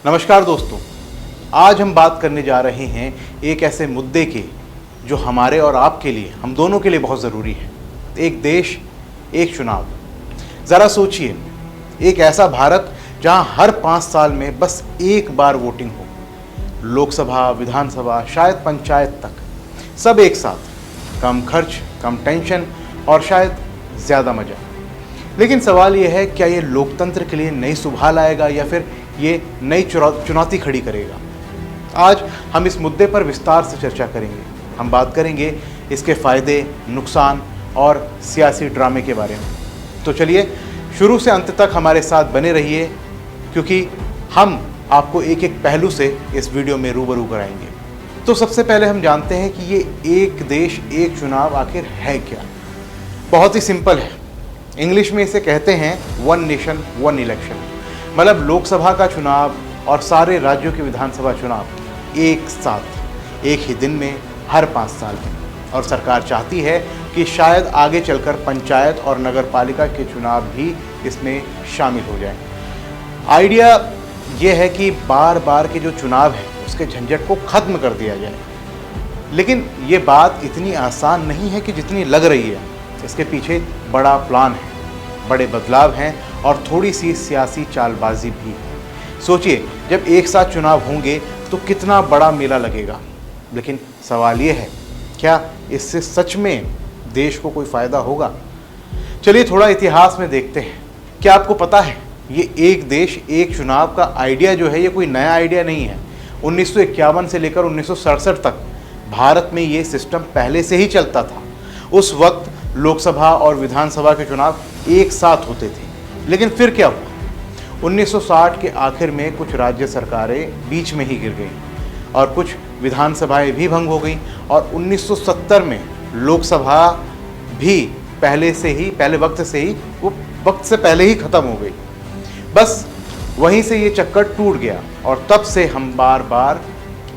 नमस्कार दोस्तों, आज हम बात करने जा रहे हैं एक ऐसे मुद्दे की जो हमारे और आपके लिए, हम दोनों के लिए बहुत ज़रूरी है। एक देश, एक चुनाव। ज़रा सोचिए, एक ऐसा भारत जहां हर 5 साल में बस एक बार वोटिंग हो, लोकसभा, विधानसभा, शायद पंचायत तक, सब एक साथ। कम खर्च, कम टेंशन और शायद ज़्यादा मज़ा। लेकिन सवाल यह है, क्या ये लोकतंत्र के लिए नई सुबह लाएगा या फिर ये नई चुनौती खड़ी करेगा? आज हम इस मुद्दे पर विस्तार से चर्चा करेंगे। हम बात करेंगे इसके फ़ायदे, नुकसान और सियासी ड्रामे के बारे में। तो चलिए शुरू से अंत तक हमारे साथ बने रहिए, क्योंकि हम आपको एक एक पहलू से इस वीडियो में रूबरू कराएंगे। तो सबसे पहले हम जानते हैं कि ये एक देश एक चुनाव आखिर है क्या। बहुत ही सिंपल है। इंग्लिश में इसे कहते हैं वन नेशन वन इलेक्शन। मतलब लोकसभा का चुनाव और सारे राज्यों के विधानसभा चुनाव एक साथ, एक ही दिन में, हर 5 साल में। और सरकार चाहती है कि शायद आगे चलकर पंचायत और नगर पालिका के चुनाव भी इसमें शामिल हो जाएं। आइडिया ये है कि बार बार के जो चुनाव है उसके झंझट को ख़त्म कर दिया जाए। लेकिन ये बात इतनी आसान नहीं है कि जितनी लग रही है। इसके पीछे बड़ा प्लान है, बड़े बदलाव हैं और थोड़ी सी सियासी चालबाजी भी है। सोचिए, जब एक साथ चुनाव होंगे तो कितना बड़ा मेला लगेगा। लेकिन सवाल ये है, क्या इससे सच में देश को कोई फ़ायदा होगा? चलिए थोड़ा इतिहास में देखते हैं। क्या आपको पता है, ये एक देश एक चुनाव का आइडिया जो है, ये कोई नया आइडिया नहीं है। 1951 से लेकर 1967 तक भारत में ये सिस्टम पहले से ही चलता था। उस वक्त लोकसभा और विधानसभा के चुनाव एक साथ होते थे। लेकिन फिर क्या हुआ? 1960 के आखिर में कुछ राज्य सरकारें बीच में ही गिर गई और कुछ विधानसभाएं भी भंग हो गई और 1970 में लोकसभा भी पहले वक्त से पहले ही ख़त्म हो गई। बस वहीं से ये चक्कर टूट गया और तब से हम बार बार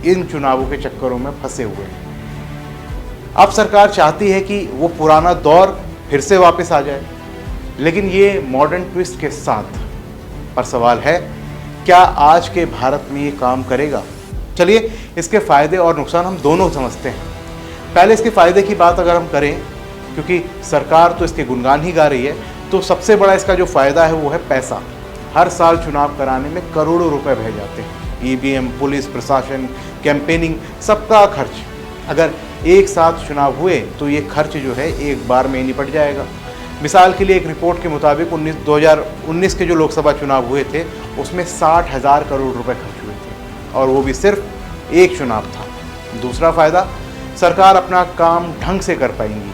इन चुनावों के चक्करों में फंसे हुए हैं। अब सरकार चाहती है कि वो पुराना दौर फिर से वापस आ जाए, लेकिन ये मॉडर्न ट्विस्ट के साथ। पर सवाल है, क्या आज के भारत में ये काम करेगा? चलिए इसके फ़ायदे और नुकसान हम दोनों समझते हैं। पहले इसके फ़ायदे की बात अगर हम करें, क्योंकि सरकार तो इसके गुणगान ही गा रही है, तो सबसे बड़ा इसका जो फ़ायदा है वो है पैसा। हर साल चुनाव कराने में करोड़ों रुपए बह जाते हैं। ईवीएम, पुलिस प्रशासन, कैंपेनिंग, सबका खर्च। अगर एक साथ चुनाव हुए तो ये खर्च जो है एक बार में निपट जाएगा। मिसाल के लिए एक रिपोर्ट के मुताबिक 2019 के जो लोकसभा चुनाव हुए थे उसमें 60,000 करोड़ रुपए खर्च हुए थे, और वो भी सिर्फ एक चुनाव था। दूसरा फ़ायदा, सरकार अपना काम ढंग से कर पाएंगी।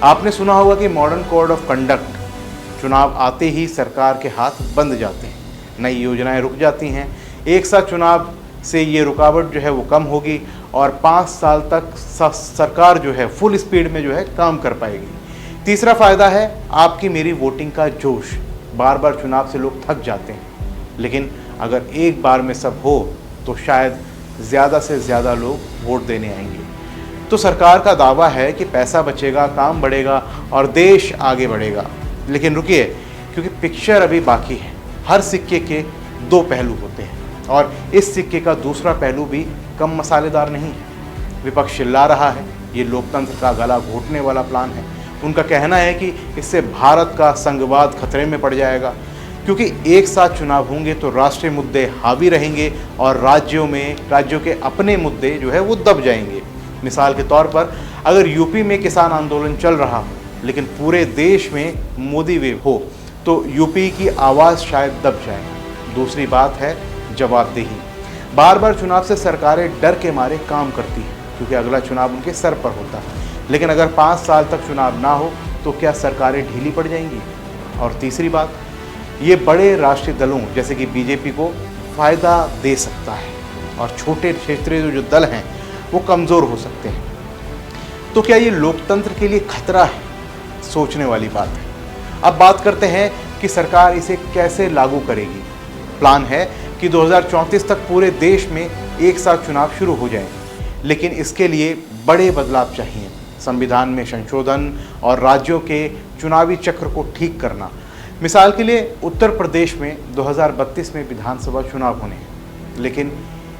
आपने सुना होगा कि मॉडर्न कोड ऑफ कंडक्ट, चुनाव आते ही सरकार के हाथ बंद जाते हैं, नई योजनाएं रुक जाती हैं। एक साथ चुनाव से ये रुकावट जो है वो कम होगी और 5 साल तक सरकार जो है फुल स्पीड में जो है काम कर पाएगी। तीसरा फ़ायदा है आपकी मेरी वोटिंग का जोश। बार बार चुनाव से लोग थक जाते हैं, लेकिन अगर एक बार में सब हो तो शायद ज़्यादा से ज़्यादा लोग वोट देने आएंगे। तो सरकार का दावा है कि पैसा बचेगा, काम बढ़ेगा और देश आगे बढ़ेगा। लेकिन रुकिए, क्योंकि पिक्चर अभी बाकी है। हर सिक्के के 2 पहलू होते हैं और इस सिक्के का दूसरा पहलू भी कम मसालेदार नहीं है। विपक्ष चिल्ला रहा है, ये लोकतंत्र का गला घोटने वाला प्लान है। उनका कहना है कि इससे भारत का संघवाद खतरे में पड़ जाएगा, क्योंकि एक साथ चुनाव होंगे तो राष्ट्रीय मुद्दे हावी रहेंगे और राज्यों के अपने मुद्दे जो है वो दब जाएंगे। मिसाल के तौर पर, अगर यूपी में किसान आंदोलन चल रहा हो लेकिन पूरे देश में मोदी वेव हो तो यूपी की आवाज़ शायद दब जाए। दूसरी बात है जवाबदेही। बार बार चुनाव से सरकारें डर के मारे काम करती हैं, क्योंकि अगला चुनाव उनके सर पर होता है। लेकिन अगर 5 साल तक चुनाव ना हो तो क्या सरकारें ढीली पड़ जाएंगी? और तीसरी बात, ये बड़े राष्ट्रीय दलों जैसे कि बीजेपी को फ़ायदा दे सकता है और छोटे क्षेत्रीय जो दल हैं वो कमज़ोर हो सकते हैं। तो क्या ये लोकतंत्र के लिए खतरा है? सोचने वाली बात है। अब बात करते हैं कि सरकार इसे कैसे लागू करेगी। प्लान है कि 2034 तक पूरे देश में एक साथ चुनाव शुरू हो जाएं, लेकिन इसके लिए बड़े बदलाव चाहिए। संविधान में संशोधन और राज्यों के चुनावी चक्र को ठीक करना। मिसाल के लिए उत्तर प्रदेश में 2032 में विधानसभा चुनाव होने हैं, लेकिन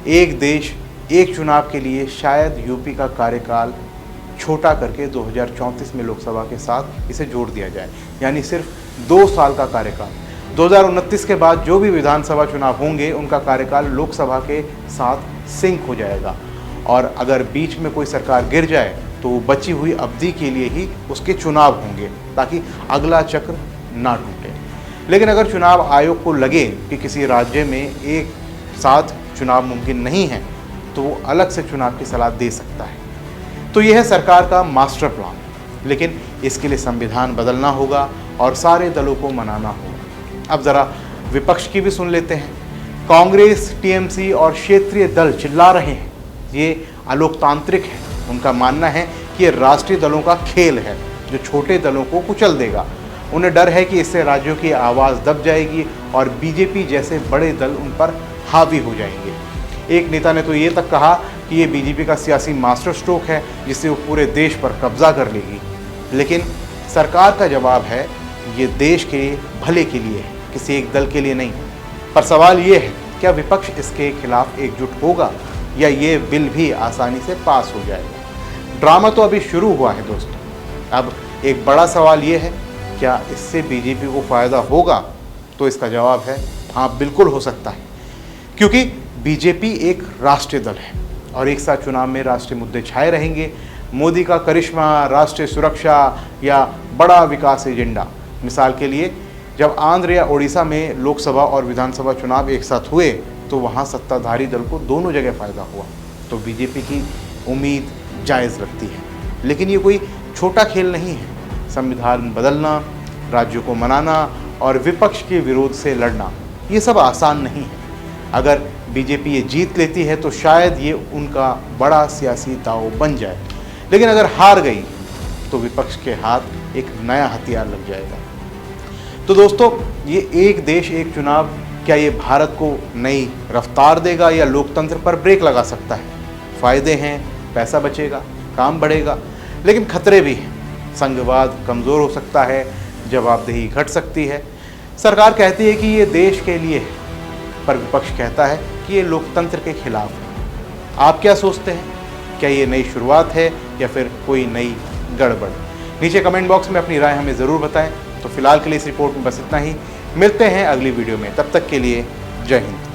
एक देश एक चुनाव के लिए शायद यूपी का कार्यकाल छोटा करके 2034 में लोकसभा के साथ इसे जोड़ दिया जाए, यानी सिर्फ 2 साल का कार्यकाल। 2029 के बाद जो भी विधानसभा चुनाव होंगे उनका कार्यकाल लोकसभा के साथ सिंक हो जाएगा, और अगर बीच में कोई सरकार गिर जाए तो वो बची हुई अवधि के लिए ही उसके चुनाव होंगे, ताकि अगला चक्र ना टूटे। लेकिन अगर चुनाव आयोग को लगे कि किसी राज्य में एक साथ चुनाव मुमकिन नहीं है तो वो अलग से चुनाव की सलाह दे सकता है। तो यह है सरकार का मास्टर प्लान, लेकिन इसके लिए संविधान बदलना होगा और सारे दलों को मनाना होगा। अब ज़रा विपक्ष की भी सुन लेते हैं। कांग्रेस, टीएमसी और क्षेत्रीय दल चिल्ला रहे हैं ये अलोकतांत्रिक है। उनका मानना है कि ये राष्ट्रीय दलों का खेल है जो छोटे दलों को कुचल देगा। उन्हें डर है कि इससे राज्यों की आवाज़ दब जाएगी और बीजेपी जैसे बड़े दल उन पर हावी हो जाएंगे। एक नेता ने तो ये तक कहा कि ये बीजेपी का सियासी मास्टर स्ट्रोक है जिससे वो पूरे देश पर कब्जा कर लेगी। लेकिन सरकार का जवाब है ये देश के भले के लिए है, किसी एक दल के लिए नहीं। पर सवाल ये है, क्या विपक्ष इसके खिलाफ एकजुट होगा या ये बिल भी आसानी से पास हो जाएगा? ड्रामा तो अभी शुरू हुआ है दोस्तों। अब एक बड़ा सवाल ये है, क्या इससे बीजेपी को फ़ायदा होगा? तो इसका जवाब है हाँ, बिल्कुल हो सकता है, क्योंकि बीजेपी एक राष्ट्रीय दल है और एक साथ चुनाव में राष्ट्रीय मुद्दे छाए रहेंगे। मोदी का करिश्मा, राष्ट्रीय सुरक्षा या बड़ा विकास एजेंडा। मिसाल के लिए जब आंध्र या उड़ीसा में लोकसभा और विधानसभा चुनाव एक साथ हुए तो वहाँ सत्ताधारी दल को दोनों जगह फ़ायदा हुआ, तो बीजेपी की उम्मीद जायज़ लगती है। लेकिन ये कोई छोटा खेल नहीं है। संविधान बदलना, राज्यों को मनाना और विपक्ष के विरोध से लड़ना, ये सब आसान नहीं है। अगर बीजेपी ये जीत लेती है तो शायद ये उनका बड़ा सियासी दांव बन जाए, लेकिन अगर हार गई तो विपक्ष के हाथ एक नया हथियार लग जाएगा। तो दोस्तों, ये एक देश एक चुनाव, क्या ये भारत को नई रफ्तार देगा या लोकतंत्र पर ब्रेक लगा सकता है? फायदे हैं, पैसा बचेगा, काम बढ़ेगा, लेकिन खतरे भी हैं। संघवाद कमज़ोर हो सकता है, जवाबदेही घट सकती है। सरकार कहती है कि ये देश के लिए है, पर विपक्ष कहता है कि ये लोकतंत्र के खिलाफ है। आप क्या सोचते हैं? क्या ये नई शुरुआत है या फिर कोई नई गड़बड़? नीचे कमेंट बॉक्स में अपनी राय हमें ज़रूर बताएं। तो फिलहाल के लिए इस रिपोर्ट में बस इतना ही। मिलते हैं अगली वीडियो में, तब तक के लिए जय हिंद।